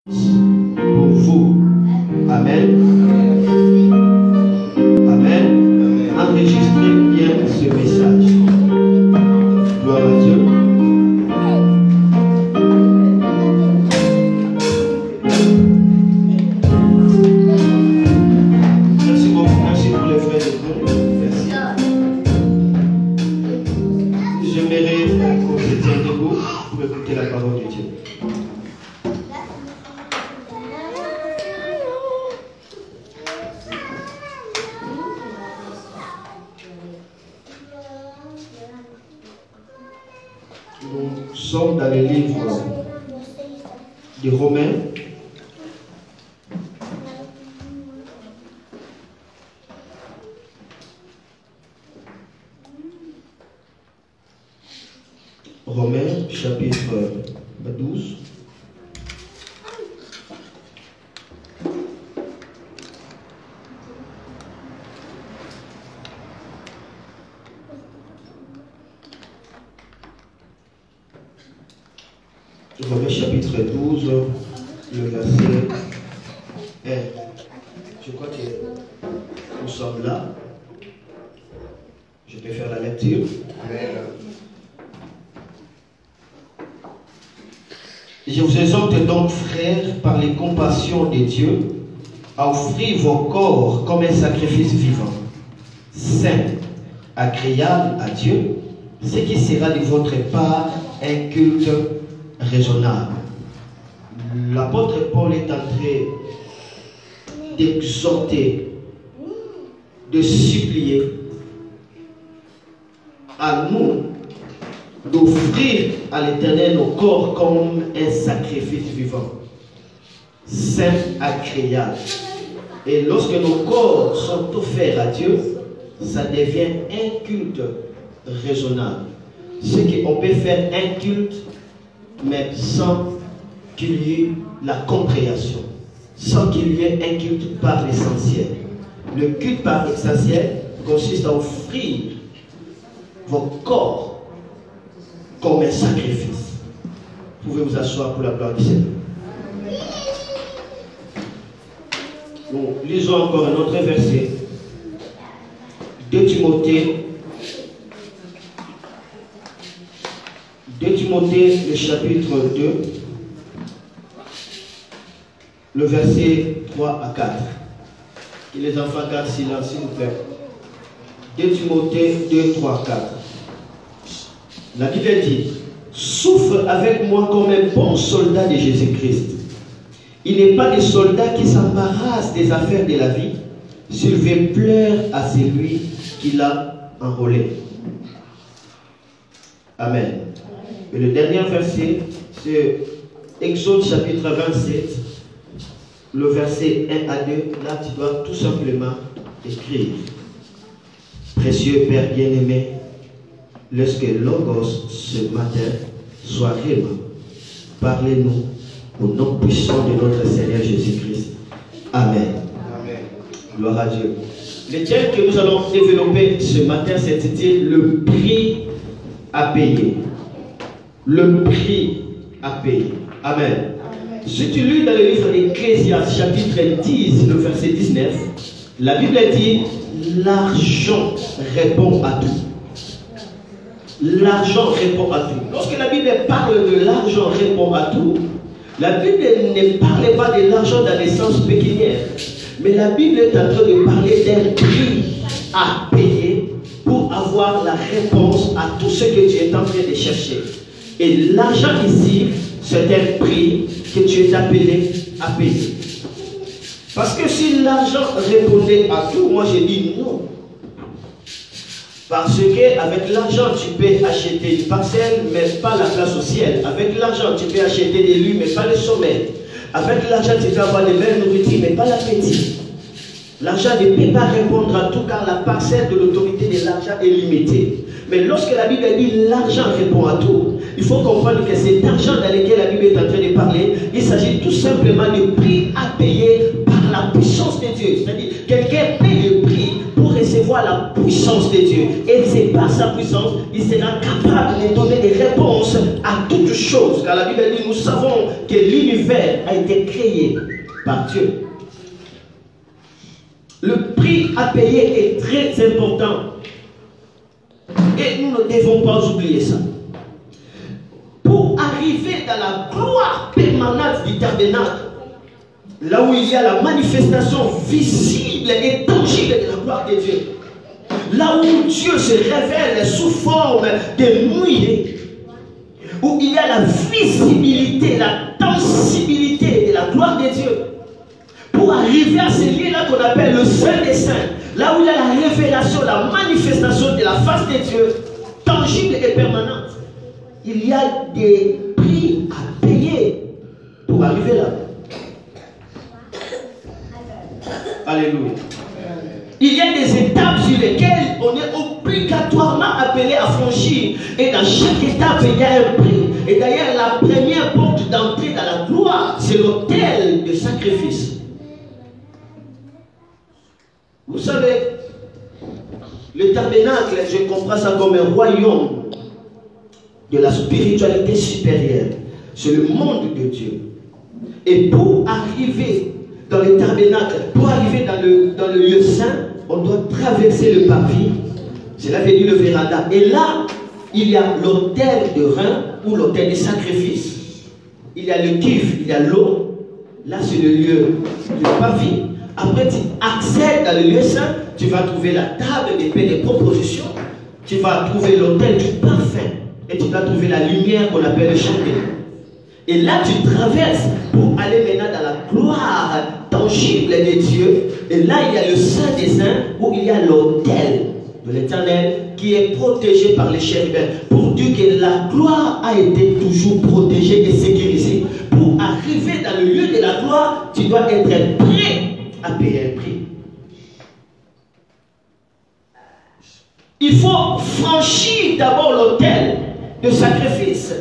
pour vous. Amen. Amen. Enregistrez bien ce message. Gloire à Dieu. Merci beaucoup. Merci pour les frères de Dieu. Merci. J'aimerais qu'on se tienne debout pour écouter la parole de Dieu. Nous sommes dans le livre des Romains. Romains, chapitre 12. Romains chapitre 12, le verset 1. Je crois que nous sommes là. Je vais faire la lecture. Je vous exhorte donc, frères, par les compassions de Dieu, à offrir vos corps comme un sacrifice vivant, saint, agréable à Dieu, ce qui sera de votre part un culte raisonnable. L'apôtre Paul est en train d'exhorter, de supplier à nous d'offrir à l'Éternel nos corps comme un sacrifice vivant, saint, agréable. Et lorsque nos corps sont offerts à Dieu, ça devient un culte raisonnable. Ce qu'on peut faire un culte, mais sans qu'il y ait la compréhension, sans qu'il y ait un culte par l'essentiel. Le culte par l'essentiel consiste à offrir vos corps comme un sacrifice. Vous pouvez vous asseoir pour la gloire du Seigneur. Nous lisons encore un autre verset. 2 Timothée, le chapitre 2, le verset 3 à 4. Et les enfants gardent silence, s'il vous plaît. 2 Timothée 2, 3, 4. La Bible dit: souffre avec moi comme un bon soldat de Jésus-Christ. Il n'est pas des soldats qui s'embarrassent des affaires de la vie s'il veut plaire à celui qui l'a enrôlé. Amen. Et le dernier verset, c'est Exode chapitre 27, le verset 1 à 2. Là, tu dois tout simplement écrire: précieux Père bien-aimé, lorsque Logos ce matin soit réellement, parlez-nous au nom puissant de notre Seigneur Jésus-Christ. Amen. Amen. Gloire à Dieu. Le thème que nous allons développer ce matin, c'est le prix à payer. Le prix à payer. Amen. Amen. Si tu lis dans le livre d'Ecclésiaste, chapitre 10, le verset 19, la Bible dit: l'argent répond à tout. L'argent répond à tout. Lorsque la Bible parle de l'argent répond à tout, la Bible ne parle pas de l'argent dans le sens pécuniaire, mais la Bible est en train de parler d'un prix à payer pour avoir la réponse à tout ce que tu es en train de chercher. Et l'argent ici, c'est un prix que tu es appelé à payer. Parce que si l'argent répondait à tout, moi je dis non. Parce qu'avec l'argent, tu peux acheter une parcelle, mais pas la place au ciel. Avec l'argent, tu peux acheter des lieux, mais pas le sommet. Avec l'argent, tu peux avoir des belles nourritures, mais pas l'appétit. L'argent ne peut pas répondre à tout, car la parcelle de l'autorité de l'argent est limitée. Mais lorsque la Bible dit l'argent répond à tout, il faut comprendre que cet argent dans lequel la Bible est en train de parler, il s'agit tout simplement du prix à payer par la puissance de Dieu. C'est-à-dire, quelqu'un paye le prix pour recevoir la puissance puissance de Dieu. Et c'est par sa puissance, il sera capable de donner des réponses à toutes choses. Car la Bible dit, nous savons que l'univers a été créé par Dieu. Le prix à payer est très important. Et nous ne devons pas oublier ça. Pour arriver dans la gloire permanente du tabernacle, là où il y a la manifestation visible et tangible de la gloire de Dieu, là où Dieu se révèle sous forme de nuée, où il y a la visibilité, la tangibilité de la gloire de Dieu, pour arriver à ce lieu-là qu'on appelle le Saint des Saints, là où il y a la révélation, la manifestation de la face de Dieu, tangible et permanente, il y a des prix à payer pour arriver là. Alléluia. Il y a des étapes sur lesquelles on est obligatoirement appelé à franchir. Et dans chaque étape, il y a un prix. Et d'ailleurs, la première porte d'entrée dans la gloire, c'est l'autel de sacrifice. Vous savez, le tabernacle, je comprends ça comme un royaume de la spiritualité supérieure. C'est le monde de Dieu. Et pour arriver dans le tabernacle, pour arriver dans le lieu saint, on doit traverser le parvis. Cela veut dire le véranda. Et là, il y a l'autel de rein ou l'autel de sacrifice. Il y a le cuivre, il y a l'eau. Là, c'est le lieu du parvis. Après, tu accèdes dans le lieu saint, tu vas trouver la table des paix des propositions. Tu vas trouver l'autel du parfum. Et tu vas trouver la lumière qu'on appelle le chandelier. Et là, tu traverses pour aller maintenant dans la gloire tangible de Dieu. Et là, il y a le Saint des Saints où il y a l'autel de l'Éternel qui est protégé par les chérubins. Pour dire que la gloire a été toujours protégée et sécurisée. Pour arriver dans le lieu de la gloire, tu dois être prêt à payer un prix. Il faut franchir d'abord l'autel de sacrifice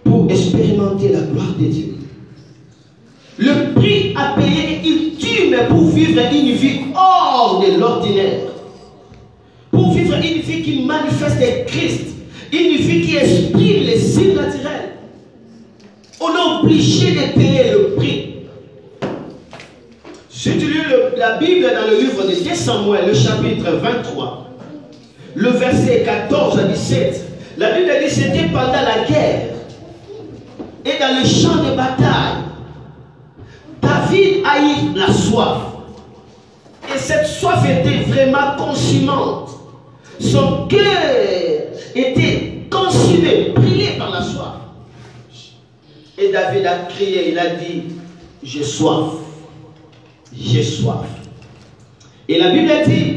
pour expérimenter la gloire de Dieu. Le prix à payer est ultime pour vivre une vie hors de l'ordinaire. Pour vivre une vie qui manifeste le Christ. Une vie qui exprime les signes naturels. On est obligé de payer le prix. Si tu lis la Bible dans le livre de 2 Samuel, le chapitre 23, le verset 14 à 17, la Bible dit que c'était pendant la guerre et dans le champ de bataille. David a eu la soif. Et cette soif était vraiment consumante. Son cœur était consumé, brûlé par la soif. Et David a crié, il a dit, j'ai soif. J'ai soif. Et la Bible dit,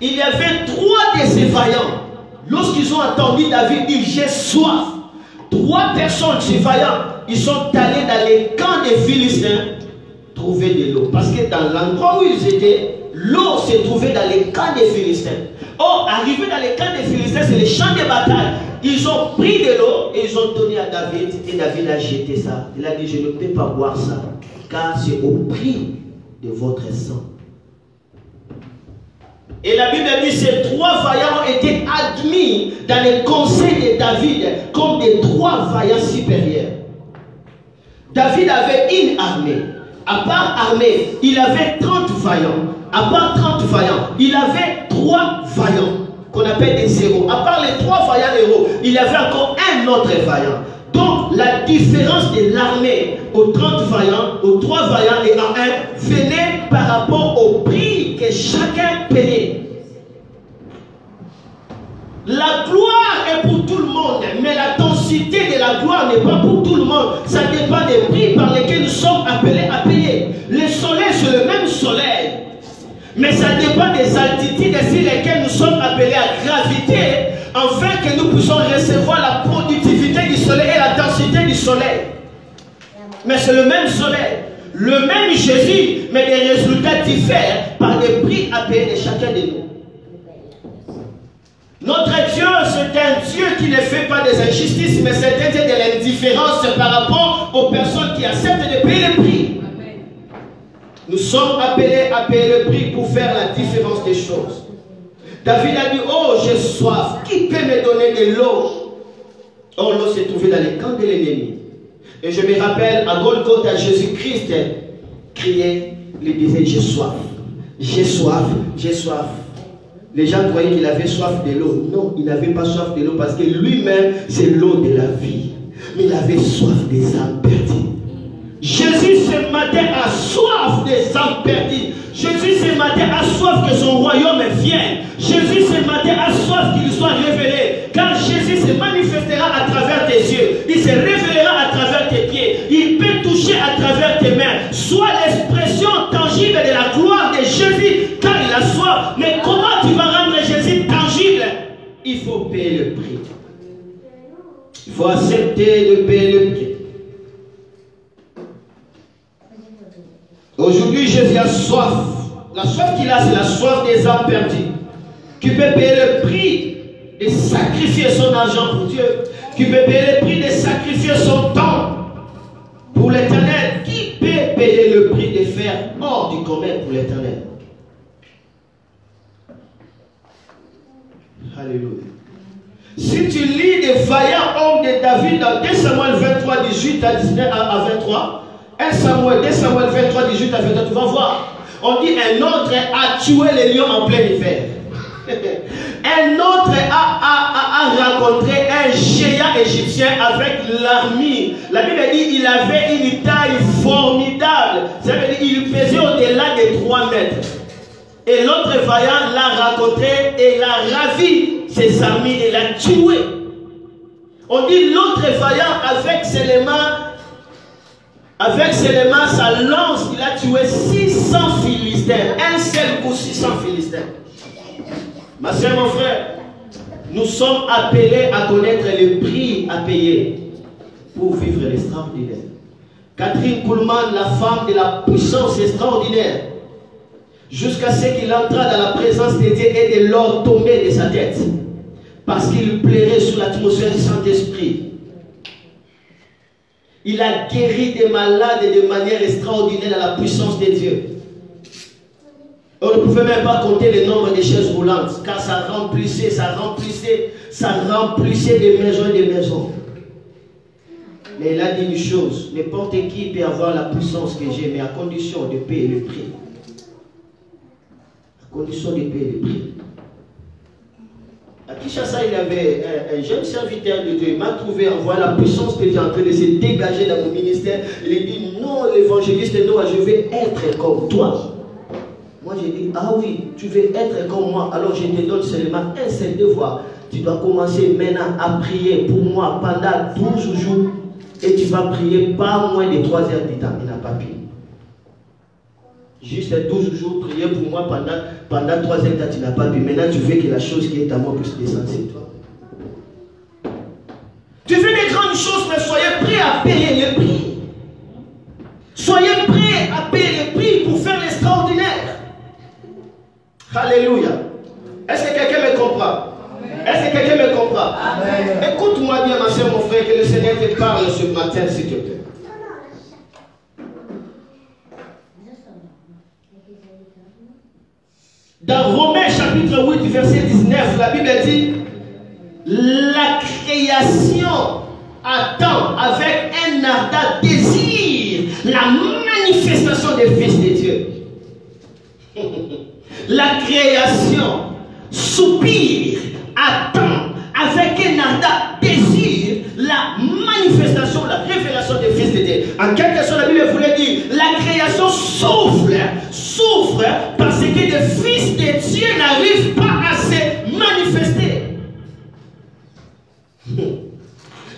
il y avait 3 de ces vaillants. Lorsqu'ils ont entendu David dire j'ai soif, 3 personnes, ces vaillants, ils sont allés dans les camps des Philistins trouver de l'eau. Parce que dans l'endroit où ils étaient, l'eau se trouvait dans les camps des Philistins. Or, arrivés dans les camps des Philistins, c'est les champs de bataille. Ils ont pris de l'eau et ils ont donné à David. Et David a jeté ça. Il a dit, je ne peux pas boire ça, car c'est au prix de votre sang. Et la Bible dit que ces 3 vaillants ont été admis dans les conseils de David comme des 3 vaillants supérieurs. David avait une armée. À part armée, il avait 30 vaillants. À part 30 vaillants, il avait 3 vaillants qu'on appelle des héros. À part les 3 vaillants héros, il y avait encore un autre vaillant. Donc la différence de l'armée aux 30 vaillants, aux 3 vaillants et en un, venait par rapport au prix que chacun payait. La gloire est pour tout le monde, mais la densité de la gloire n'est pas pour tout le monde. Ça dépend des prix par lesquels nous sommes appelés à payer. Le soleil, c'est le même soleil. Mais ça dépend des altitudes sur lesquelles nous sommes appelés à graviter, afin que nous puissions recevoir la productivité du soleil et la densité du soleil. Mais c'est le même soleil, le même Jésus, mais des résultats diffèrent par des prix à payer de chacun de nous. Notre Dieu, c'est un Dieu qui ne fait pas des injustices, mais c'est un Dieu de l'indifférence par rapport aux personnes qui acceptent de payer le prix. Nous sommes appelés à payer le prix pour faire la différence des choses. David a dit, oh, j'ai soif. Qui peut me donner de l'eau? Or, l'eau s'est trouvée dans les camps de l'ennemi. Et je me rappelle, à Golgotha, Jésus-Christ criait, il disait, j'ai soif. J'ai soif, j'ai soif. Les gens croyaient qu'il avait soif de l'eau. Non, il n'avait pas soif de l'eau parce que lui-même, c'est l'eau de la vie. Mais il avait soif des âmes perdues. Jésus ce matin a soif des âmes perdues. Jésus ce matin a soif que son royaume vienne. Jésus ce matin a soif qu'il soit révélé. Car Jésus se manifestera à travers tes yeux. Il se révélera à travers tes pieds. Il peut toucher à travers tes mains. Sois l'expression tangible de la gloire de Jésus. Car il a soif. Mais comment tu vas rendre Jésus tangible? Il faut payer le prix. Il faut accepter de payer le prix. Aujourd'hui, Jésus a soif. La soif qu'il a, c'est la soif des âmes perdues. Qui peut payer le prix de sacrifier son argent pour Dieu. Qui peut payer le prix de sacrifier son temps pour l'éternel. Qui peut payer le prix de faire hors du commun pour l'éternel? Alléluia. Si tu lis les vaillants hommes de David dans 2 Samuel 23, 18 à 19 à 23, 2 Samuel 23, 18 à 23, tu vas voir. On dit un autre a tué les lions en plein hiver. Un autre a rencontré un géant égyptien avec l'armure. La Bible dit qu'il avait une taille formidable. Ça veut dire qu'il pesait au-delà des 3 mètres. Et l'autre vaillant l'a rencontré et l'a ravi ses armures et l'a tué. On dit l'autre vaillant avec ses mains, sa lance, il a tué 600 Philistins. Un seul coup, 600 Philistins. Ma soeur, mon frère, nous sommes appelés à connaître le prix à payer pour vivre l'extraordinaire. Catherine Kuhlman, la femme de la puissance extraordinaire, jusqu'à ce qu'il entra dans la présence de Dieu et de l'or tombé de sa tête, parce qu'il plairait sous l'atmosphère du Saint-Esprit. Il a guéri des malades de manière extraordinaire dans la puissance de Dieu. On ne pouvait même pas compter le nombre de chaises roulantes, car ça remplissait des maisons et des maisons. Mais il a dit une chose, n'importe qui peut avoir la puissance que j'ai, mais à condition de payer le prix. À condition de payer le prix. À Kinshasa, il y avait un jeune serviteur de Dieu. Il m'a trouvé en voyant la puissance de Dieu en train de se dégager dans mon ministère. Il a dit, non, l'évangéliste, non, je vais être comme toi. Moi, j'ai dit, ah oui, tu veux être comme moi. Alors, je te donne seulement un seul devoir. Tu dois commencer maintenant à prier pour moi pendant 12 jours. Et tu vas prier pas moins de 3 heures de temps. Il n'a pas pu. Juste 12 jours, prier pour moi pendant 3 heures de temps, tu n'as pas pu. Maintenant, tu veux que la chose qui est à moi puisse descendre sur toi. Tu veux des grandes choses, mais soyez prêts à payer le prix. Soyez prêts à payer le prix pour faire l'extraordinaire. Alléluia. Est-ce que quelqu'un me comprend? Est-ce que quelqu'un me comprend? Écoute-moi bien, ma soeur, mon frère, que le Seigneur te parle ce matin, s'il te plaît. Dans Romains chapitre 8, verset 19, la Bible dit, la création attend avec un ardent désir la manifestation des fils de Dieu. La création soupire, attend avec un ardent désir la manifestation, la révélation des fils de Dieu. En quelque sorte, la Bible voulait dire, la création souffre parce que les fils de Dieu n'arrivent pas à se manifester.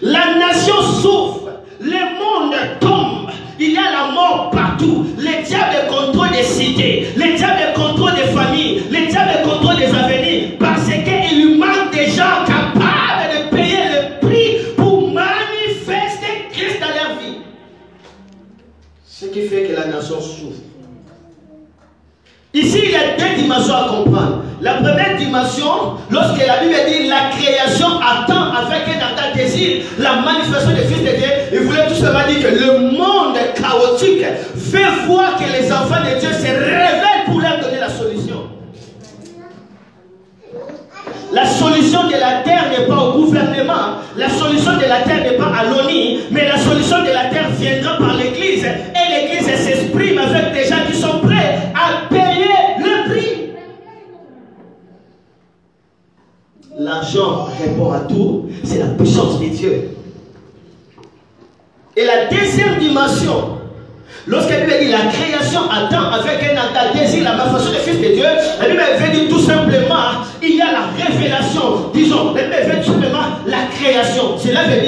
La nation souffre, le monde tombe, il y a la mort partout. Le diable contrôle des cités, le diable contrôle des familles, le diable contrôle des avenirs, parce qu'il lui manque des gens capables de payer le prix pour manifester Christ dans leur vie. Ce qui fait que la nation souffre. Ici, il y a 2 dimensions à comprendre. La première dimension, lorsque la Bible dit la création attend avec un ardent désir la manifestation des fils de Dieu, il voulait tout simplement dire que le monde chaotique. Fais voir que les enfants de Dieu se révèlent pour leur donner la solution. La solution de la terre n'est pas au gouvernement, la solution de la terre n'est pas à l'ONU, mais la solution de la terre viendra par l'Église. Et l'Église s'exprime avec des gens qui sont prêts à payer le prix. L'argent répond à tout, c'est la puissance de Dieu. Et la deuxième dimension, lorsqu'elle veut dire la création attend avec un désir la malfaçon des fils de Dieu, la Bible veut dire tout simplement, il y a la révélation, disons, la Bible veut dire tout simplement la création. Cela veut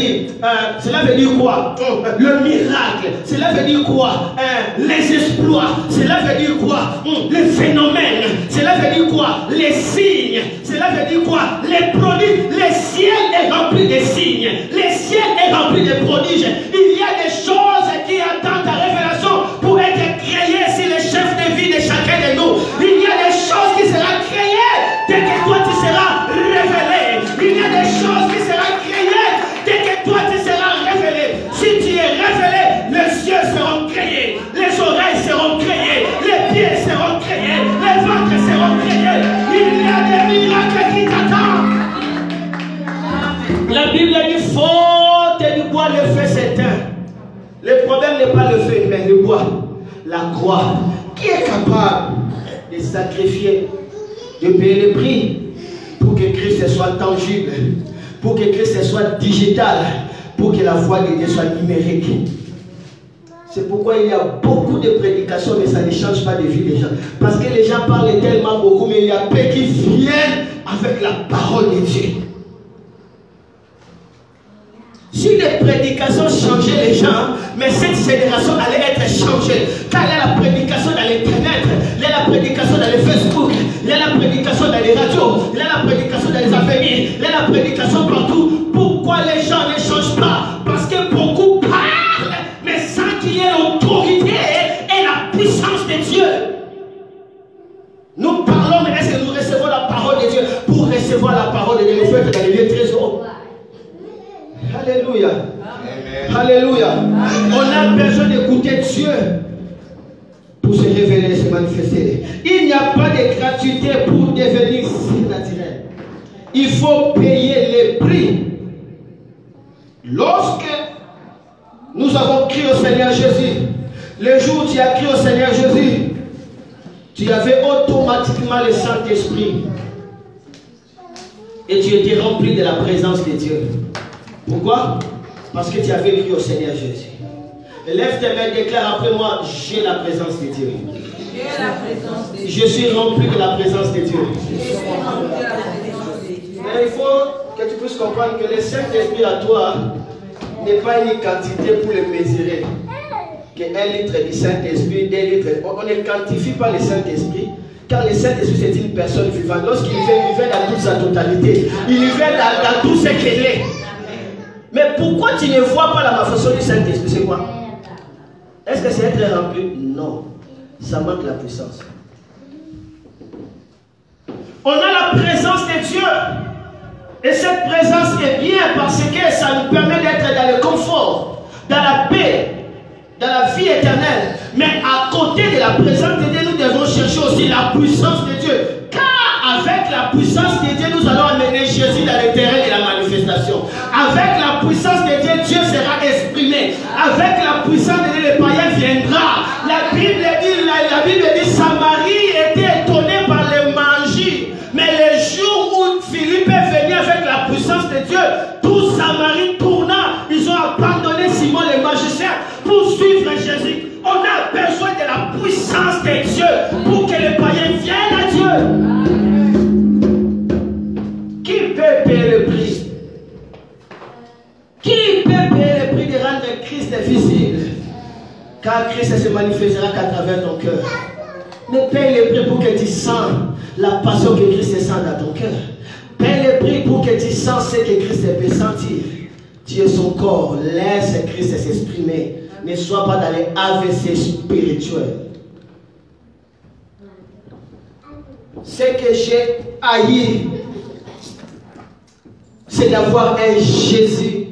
dire quoi? Le miracle. Cela veut dire quoi? Les exploits. Cela veut dire quoi? Les phénomènes. Cela veut dire quoi? Les signes. Cela veut dire quoi? Les prodiges. Le ciel est rempli de signes. Le ciel est rempli de prodiges. Il y a des choses qui attendent la révélation pour être créées sur le chef de vie de chacun de nous. Il y a des choses qui seront créées dès que toi tu seras révélé. Il y a des choses qui seront créées dès que toi tu seras révélé. Si tu es révélé, les yeux seront créés, les oreilles seront créées, les pieds seront créés, les ventres seront créés. Il y a des miracles qui t'attendent. La Bible dit faute du bois, le feu s'éteint. Le problème n'est pas le feu, mais le bois, la croix. Qui est capable de sacrifier, de payer le prix pour que Christ soit tangible, pour que Christ soit digital, pour que la foi de Dieu soit numérique? C'est pourquoi il y a beaucoup de prédications, mais ça ne change pas de vie des gens. Parce que les gens parlent tellement beaucoup, mais il y a peu qui viennent avec la parole de Dieu. Si les prédications changeaient les gens, mais cette génération allait être changée. Car il y a la prédication dans l'internet, il y a la prédication dans les Facebook, il y a la prédication dans les radios, il y a la prédication dans les avenirs, il y a la prédication partout. Pourquoi les gens ne changent pas? Parce que beaucoup parlent, mais sans qu'il y ait l'autorité et la puissance de Dieu. Nous parlons, mais est-ce que nous recevons la parole de Dieu? Pour recevoir la parole de Dieu, il faut être dans les lieux très hauts. Alléluia. Amen. Alléluia. Amen. On a besoin d'écouter Dieu pour se révéler, se manifester. Il n'y a pas de gratuité pour devenir surnaturel. Il faut payer les prix. Lorsque nous avons crié au Seigneur Jésus, le jour où tu as crié au Seigneur Jésus, tu avais automatiquement le Saint-Esprit. Et tu étais rempli de la présence de Dieu. Pourquoi? Parce que tu avais crié au Seigneur Jésus. Lève tes mains, déclare après moi, j'ai la présence de Dieu. Je suis rempli de la présence de Dieu. Mais il faut que tu puisses comprendre que le Saint-Esprit à toi n'est pas une quantité pour le mesurer. Que 1 litre du Saint-Esprit, 2 litres. On ne quantifie pas le Saint-Esprit. Car le Saint-Esprit c'est une personne vivante. Lorsqu'il vient, il vient dans toute sa totalité. Il vient dans tout ce qu'il est. Mais pourquoi tu ne vois pas la malfaçon du Saint-Esprit? C'est quoi? Est-ce que c'est être rempli? Non. Ça manque la puissance. On a la présence de Dieu. Et cette présence est bien parce que ça nous permet d'être dans le confort, dans la paix, dans la vie éternelle. Mais à côté de la présence de Dieu, nous devons chercher aussi la puissance de Dieu. Car avec la puissance de Dieu, nous allons amener Jésus dans le terrain de la manifestation. Avec la puissance de Dieu, Dieu sera exprimé. Avec la puissance de Dieu, le païen viendra. La Bible dit Samarie était étonnée par le manger. Mais le jour où Philippe est venu avec la puissance de Dieu, tout Samarie tourna. Ils ont abandonné Simon le magicien pour suivre Jésus. On a besoin de la puissance de Dieu pour que les païens viennent à Dieu. Qui peut payer le prix? Qui peut payer le prix de rendre Christ visible? Car Christ se manifestera qu'à travers ton cœur. Mais paye le prix pour que tu sens la passion que Christ sent dans ton cœur. Paye le prix pour que tu sens ce que Christ peut sentir. Tu es son corps, laisse Christ s'exprimer. Ne sois pas dans les AVC spirituels. Ce que j'ai haï, c'est d'avoir un Jésus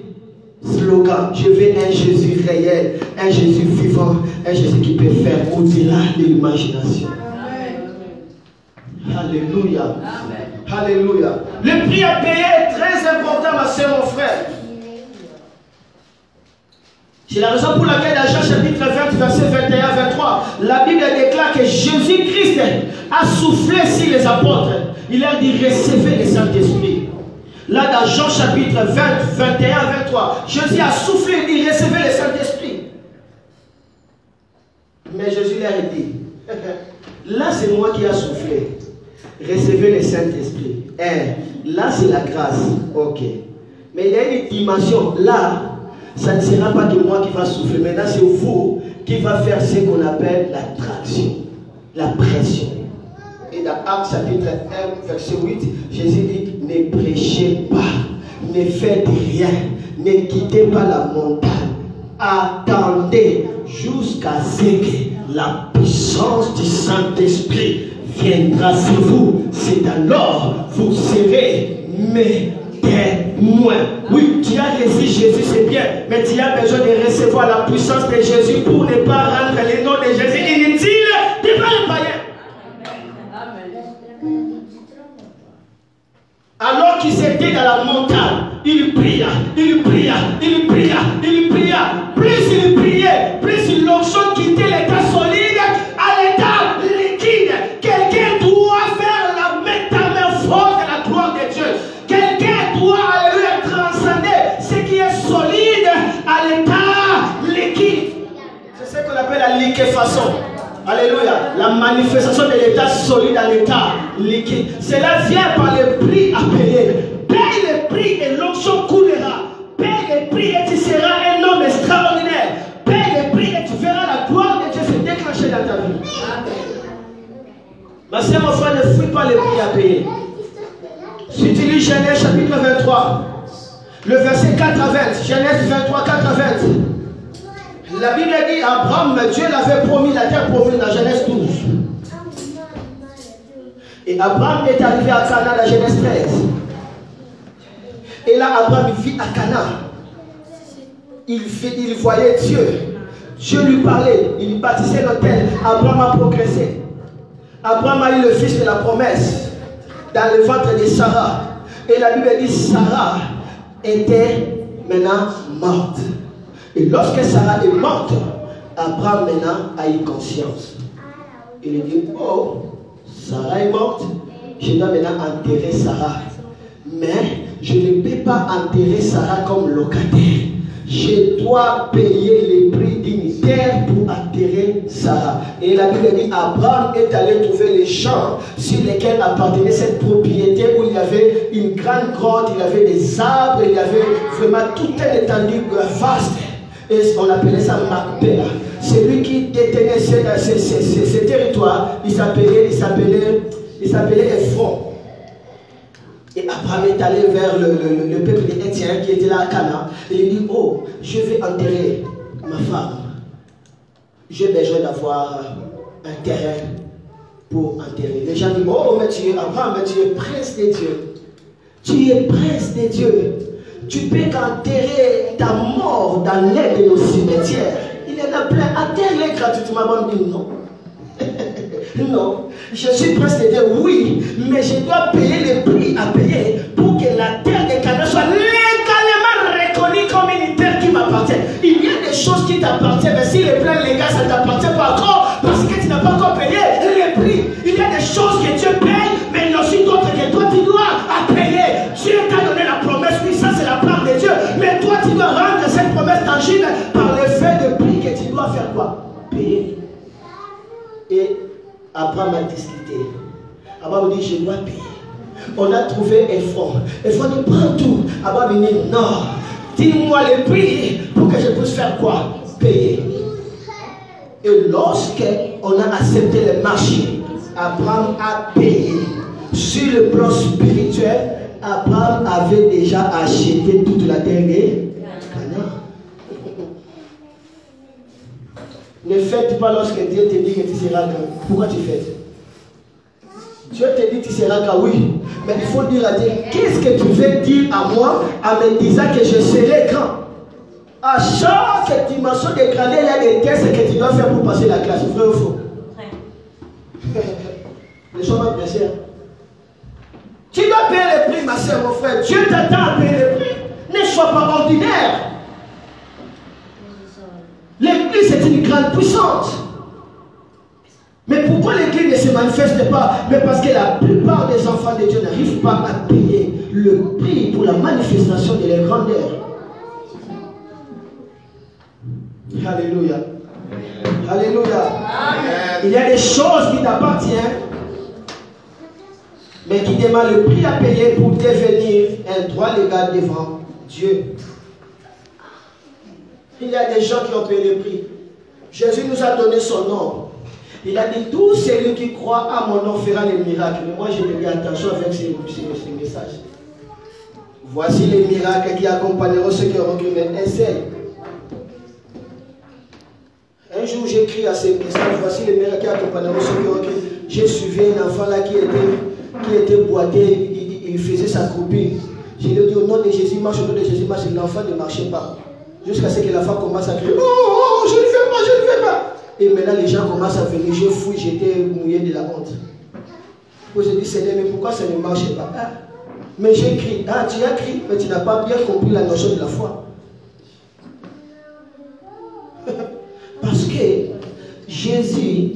slogan. Je veux un Jésus réel, un Jésus vivant, un Jésus qui peut faire au-delà de l'imagination. Alléluia. Alléluia. Le prix à payer est très important, ma soeur, mon frère. C'est la raison pour laquelle dans Jean chapitre 20, verset 21-23, la Bible déclare que Jésus-Christ a soufflé sur les apôtres. Il a dit recevez le Saint-Esprit. Là dans Jean chapitre 20, 21-23, Jésus a soufflé, il dit recevez le Saint-Esprit. Mais Jésus leur a dit, là c'est moi qui ai soufflé. Recevez le Saint-Esprit. Là c'est la grâce. Ok. Mais il y a une dimension. Là, ça ne sera pas que moi qui va souffler. Maintenant, c'est vous qui va faire ce qu'on appelle la traction, la pression. Et dans Actes chapitre 1, verset 8, Jésus dit, ne prêchez pas, ne faites rien, ne quittez pas la montagne. Attendez jusqu'à ce que la puissance du Saint-Esprit viendra sur vous. C'est alors vous serez mes témoins. Oui, tu as reçu Jésus, c'est bien, mais tu as besoin de recevoir la puissance de Jésus pour ne pas rendre les noms de Jésus inutiles devant les païens. Alors qu'il s'était dans la montagne, il pria, il pria, il pria, il pria. Plus il priait, plus l'onction quittait l'état solide à l'état liquide. Quelqu'un doit faire la métamorphose de la gloire de Dieu. Quelqu'un doit aller transcender ce qui est solide à l'état liquide. C'est ce qu'on appelle la liquéfaction. Alléluia. La manifestation de l'état solide à l'état liquide. Cela vient par le prix à payer. Paye le prix et l'onction coulera. Paye le prix et tu seras un homme extraordinaire. Paye le prix et tu verras la gloire de Dieu se déclencher dans ta vie. Ma soeur, mon frère, ne fuis pas le prix à payer. Si tu lis Genèse chapitre 23, le verset 4 à 20, Genèse 23, 4 à 20. La Bible dit Abraham, Dieu l'avait promis la terre promise dans Genèse 12. Et Abraham est arrivé à Cana dans Genèse 13. Et là, Abraham vit à Cana. Il voyait Dieu. Dieu lui parlait. Il bâtissait l'autel. Abraham a progressé. Abraham a eu le fils de la promesse dans le ventre de Sarah. Et la Bible dit Sarah était maintenant morte. Et lorsque Sarah est morte, Abraham maintenant a eu conscience. Il dit, oh, Sarah est morte, je dois maintenant enterrer Sarah. Mais je ne peux pas enterrer Sarah comme locataire. Je dois payer les prix d'une terre pour enterrer Sarah. Et la Bible dit, Abraham est allé trouver les champs sur lesquels appartenait cette propriété où il y avait une grande grotte, il y avait des arbres, il y avait vraiment toute une étendue vaste. Et on appelait ça Macpéla. C'est lui qui détenait ces territoires. Il s'appelait Ephron. Et Abraham est allé vers le peuple des Hétiens qui était là à Cana. Et il dit, oh, je vais enterrer ma femme. J'ai besoin d'avoir un terrain pour enterrer. Les gens disent, oh, mais tu es Abraham, mais tu es prince de Dieu. Tu es prince de Dieu. Tu peux qu'enterrer ta mort dans l'air de nos cimetières. Il y en a plein. Enterre-les gratuitement. Maman me dit non. Non. Je suis prince de Dieu, oui. Mais je dois payer le prix à payer pour que la terre de Canaan soit légalement reconnue comme une terre qui m'appartient. Il y a des choses qui t'appartiennent. Mais si le plan légal, ça ne t'appartient pas encore, parce que tu n'as pas encore payé le prix. Il y a des choses que Dieu paye, mais il y a aussi d'autres que toi tu dois payer. Dieu t'a donné la promesse, oui, ça c'est la part de Dieu. Mais toi tu dois rendre cette promesse tangible par le fait de prix que tu dois faire quoi? Payer. Et Abraham a discuté. Abraham dit, je dois payer. On a trouvé Ephron. Ephron dit, prends tout. Abraham dit, non. Dis-moi le prix pour que je puisse faire quoi? Payer. Et lorsque on a accepté le marché, Abraham a payé. Sur le plan spirituel, Abraham avait déjà acheté toute la terre de Canaan. Ne faites pas lorsque Dieu te dit que tu seras grand. Pourquoi tu fais? Dieu te dit que tu seras grand, oui. Mais il faut dire à Dieu, qu'est-ce que tu veux dire à moi en me disant que je serai grand? À chaque dimension de grandeur, il y a des tests que tu dois faire pour passer la classe. Vrai ou faux? Les gens vont blesser. Tu dois payer le prix, ma soeur, mon frère. Dieu t'attend à payer le prix. Ne sois pas ordinaire. L'église est une grande puissance. Mais pourquoi l'église ne se manifeste pas? Mais parce que la plupart des enfants de Dieu n'arrivent pas à payer le prix pour la manifestation de leur grandeur. Alléluia. Alléluia. Amen. Il y a des choses qui t'appartiennent, mais qui demandent le prix à payer pour devenir un droit légal devant Dieu. Il y a des gens qui ont payé le prix. Jésus nous a donné son nom. Il a dit, tout celui qui croit à mon nom fera les miracles. Mais moi, je me dis attention avec ces messages. Voici les miracles qui accompagneront ceux qui auront cru. Mais essaye. Un jour, j'écris à ces messages, voici les miracles qui accompagneront ceux qui auront cru. J'ai suivi un enfant là qui était boité, il faisait sa copine. Je lui ai dit, au nom de Jésus, marche, au nom de Jésus, marche. L'enfant ne marchait pas. Jusqu'à ce que la femme commence à crier, oh, je ne fais pas, je ne fais pas. Et maintenant, les gens commencent à venir, je fouille, j'étais mouillé de la honte. Puis j'ai dit, Seigneur, mais pourquoi ça ne marchait pas? Ah, mais j'ai crié. Ah, tu as crié, mais tu n'as pas bien compris la notion de la foi. Parce que Jésus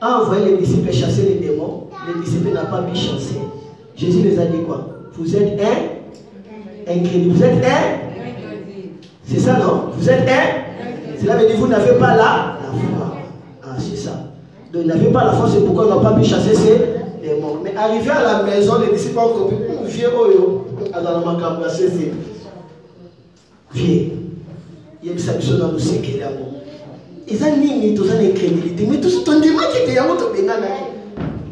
a envoyé les disciples chasser les démons. Les disciples n'ont pas pu chasser. Jésus les a dit quoi? Vous êtes incrédule. Vous êtes c'est ça, non? Vous êtes cela veut dire que vous n'avez pas la foi. Ah, c'est ça. Donc, ils n'avaient pas la foi, c'est pourquoi ils n'ont pas pu chasser ces démons. Mais arrivé à la maison, les disciples ont compris. Viens, Oyo. Alors, on m'a cassé. Viens. Il y a une salution dans le ciel qui est là. Ils ont mis tous en incrédulité. Mais tout ce temps, dis-moi qui était là, on te bénana.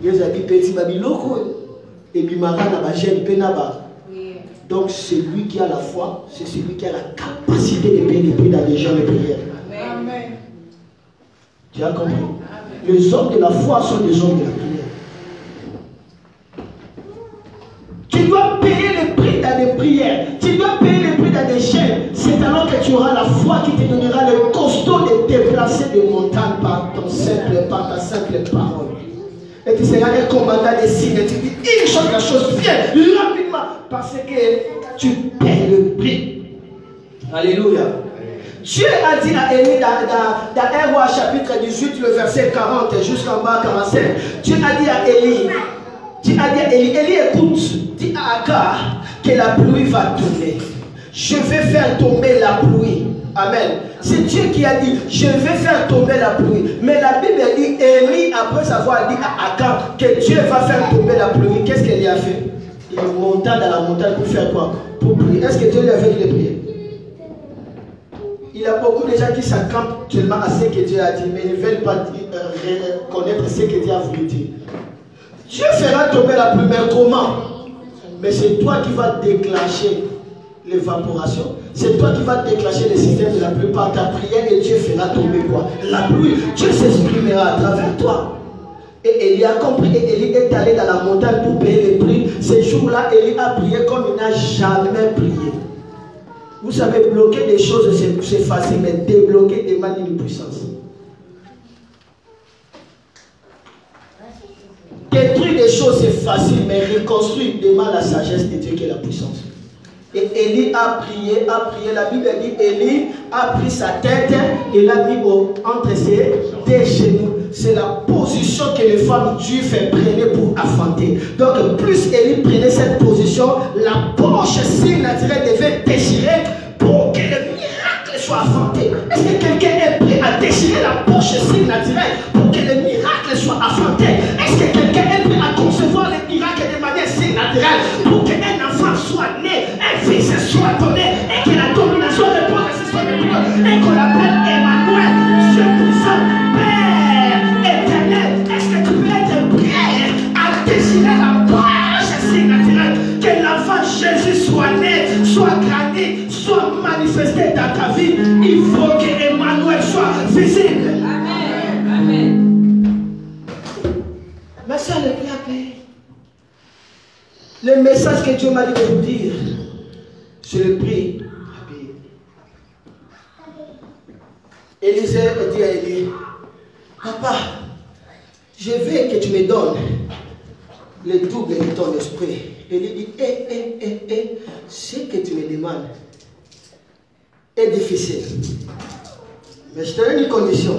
Ils ont dit, petit, babi, loco. Et puis, Marana, ma gêne, pénaba. Donc, c'est lui qui a la foi, c'est celui qui a la capacité de payer les prix dans les gens de prière. Amen. Tu as compris? Amen. Les hommes de la foi sont des hommes de la prière. Tu dois payer les prix dans des prières. Tu dois payer les prix dans des chaînes. C'est alors que tu auras la foi qui te donnera le costaud de déplacer des montagnes par ta simple parole. Et tu seras un commandant des signes. Et tu dis une chose, la chose viens rapidement. Parce que tu payes le prix. Alléluia. Dieu a dit à Élie dans 1 Roi chapitre 18, le verset 40 jusqu'en bas 45. Dieu a dit à Élie, Élie écoute, dis à Agar que la pluie va tomber. Je vais faire tomber la pluie. Amen. C'est Dieu qui a dit, je vais faire tomber la pluie. Mais la Bible dit, Élie, après avoir dit à Agar que Dieu va faire tomber la pluie, qu'est-ce qu'elle a fait? Il monta dans la montagne pour faire quoi? Pour prier. Est-ce que Dieu lui avait dit de prier? Il y a beaucoup de gens qui s'accampent tellement à ce que Dieu a dit, mais ils ne veulent pas connaître ce que Dieu a voulu dire. Dieu fera tomber la pluie, mais comment? Mais c'est toi qui vas déclencher l'évaporation. C'est toi qui vas déclencher le système de la pluie par ta prière et Dieu fera tomber quoi? La pluie. Dieu s'exprimera à travers toi. Et Élie a compris et Élie est allé dans la montagne pour payer les prix. Ces jours-là, Élie a prié comme il n'a jamais prié. Vous savez, bloquer des choses, c'est facile, mais débloquer demande une puissance. Détruire des choses, c'est facile, mais reconstruire demande la sagesse de Dieu qui est la puissance. Et Élie a prié. La Bible dit Élie a pris sa tête et l'a mis entre ses deux genoux. C'est la position que les femmes juives prenaient pour affronter. Donc, plus Élie prenait cette position, la poche surnaturelle devait déchirer pour que le miracle soit affronté. Est-ce que quelqu'un est prêt à déchirer la poche surnaturelle pour que le miracle soit affronté? Est-ce que quelqu'un est prêt à concevoir le miracle de manière surnaturelle pour qu'un enfant soit né, un fils soit donné et que la domination de Dieu soit de Dieu et qu'on l'appelle Emmanuel, Dieu puissant, Père éternel? Est-ce que tu peux être prêt à déchirer la poche surnaturelle, que l'enfant Jésus soit né, soit grandi, soit manifesté dans ta vie? Il faut que Emmanuel soit visible. Amen. Amen. Mais ça le prix à payer. Le message que Dieu m'a dit de vous dire, c'est le prix à payer. Élisée dit à Élie, papa, je veux que tu me donnes le double de ton esprit. Élie dit, ce que tu me demandes est difficile. Mais je te donne une condition.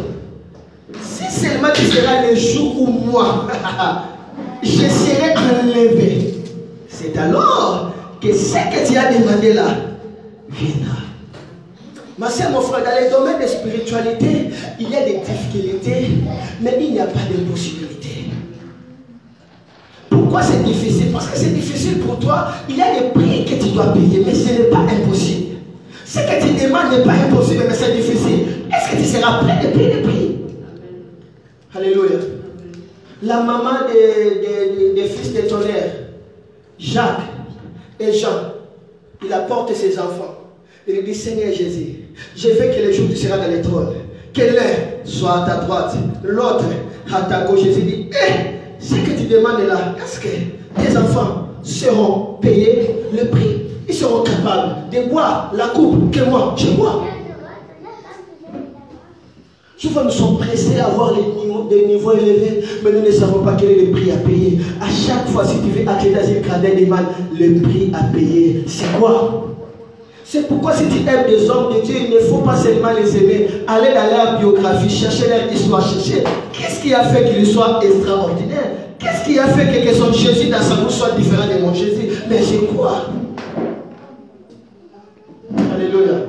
Si seulement tu seras le jour où moi, je serai enlevé, c'est alors que ce que tu as demandé là viendra. Ma soeur, mon frère, dans les domaines de spiritualité, il y a des difficultés, mais il n'y a pas d'impossibilité. Pourquoi c'est difficile? Parce que c'est difficile pour toi. Il y a des prix que tu dois payer, mais ce n'est pas impossible. Ce que tu demandes n'est pas impossible, mais c'est difficile. Est-ce que tu seras prêt de payer les prix? Alléluia. La maman des fils de tonnerre, Jacques et Jean, il apporte ses enfants. Il dit, Seigneur Jésus, je veux que le jour où tu seras dans les trônes, que l'un soit à ta droite, l'autre à ta gauche. Jésus dit, ce que tu demandes là, est-ce que tes enfants seront payés le prix? Ils seront capables de boire la coupe que moi je bois. Souvent nous sommes pressés à avoir des niveaux élevés, mais nous ne savons pas quel est le prix à payer. À chaque fois, si tu veux accéder à une cadette de mal, le prix à payer, c'est quoi? C'est pourquoi si tu aimes des hommes de Dieu, il ne faut pas seulement les aimer. Aller dans leur biographie, chercher leur histoire, chercher qu'est-ce qui a fait qu'ils soient extraordinaires. Qu'est-ce qui a fait que son Jésus dans sa bouche soit différent de mon Jésus? Mais c'est quoi? Alléluia.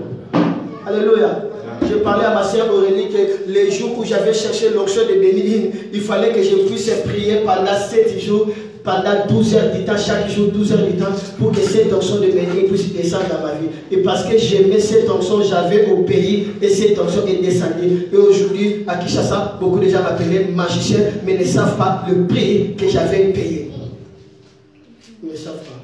Alléluia. Je parlais à ma soeur Aurélie que les jours où j'avais cherché l'onction de bénir, il fallait que je puisse prier pendant 7 jours, pendant 12 heures du temps, chaque jour 12 heures du temps, pour que cette onction de bénir puisse descendre dans ma vie. Et parce que j'aimais cette onction, j'avais au pays et cette onction est descendue. Et aujourd'hui, à Kinshasa, beaucoup de gens m'appelaient magicien, mais ne savent pas le prix que j'avais payé. Ils ne savent pas.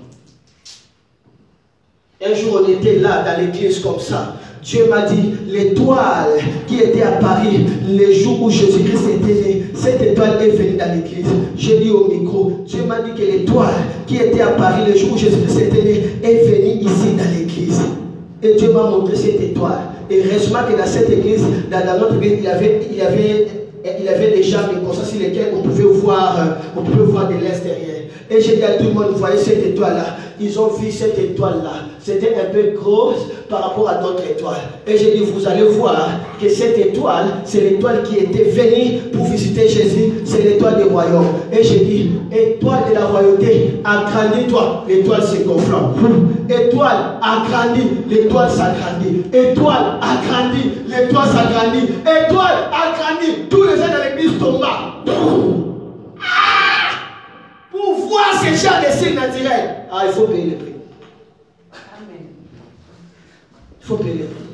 Un jour, on était là dans l'église comme ça. Dieu m'a dit, l'étoile qui était à Paris, le jour où Jésus-Christ était né, cette étoile est venue dans l'église. J'ai dit au micro, Dieu m'a dit que l'étoile qui était à Paris, le jour où Jésus-Christ était né, est venue ici dans l'église. Et Dieu m'a montré cette étoile. Et heureusement que dans cette église, dans notre église, il y avait des gens comme ça sur lesquels on pouvait voir de l'extérieur. Et j'ai dit à tout le monde, vous voyez cette étoile-là. Ils ont vu cette étoile-là. C'était un peu grosse par rapport à d'autres étoiles. Et j'ai dit, vous allez voir que cette étoile, c'est l'étoile qui était venue pour visiter Jésus. C'est l'étoile du royaume. Et j'ai dit, étoile de la royauté, agrandis-toi. L'étoile se gonflant. Étoile, agrandis. L'étoile s'agrandit. Étoile, agrandis. L'étoile s'agrandit. Étoile, agrandis. Tous les gens dans l'église tombent. Pour voir ces gens de signes naturels, il faut payer le prix. Amen. Il faut payer le prix.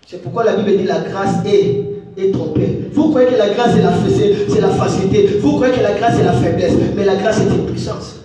C'est pourquoi la Bible dit la grâce est trompée. Vous croyez que la grâce c'est la facilité. Vous croyez que la grâce est la faiblesse. Mais la grâce est une puissance.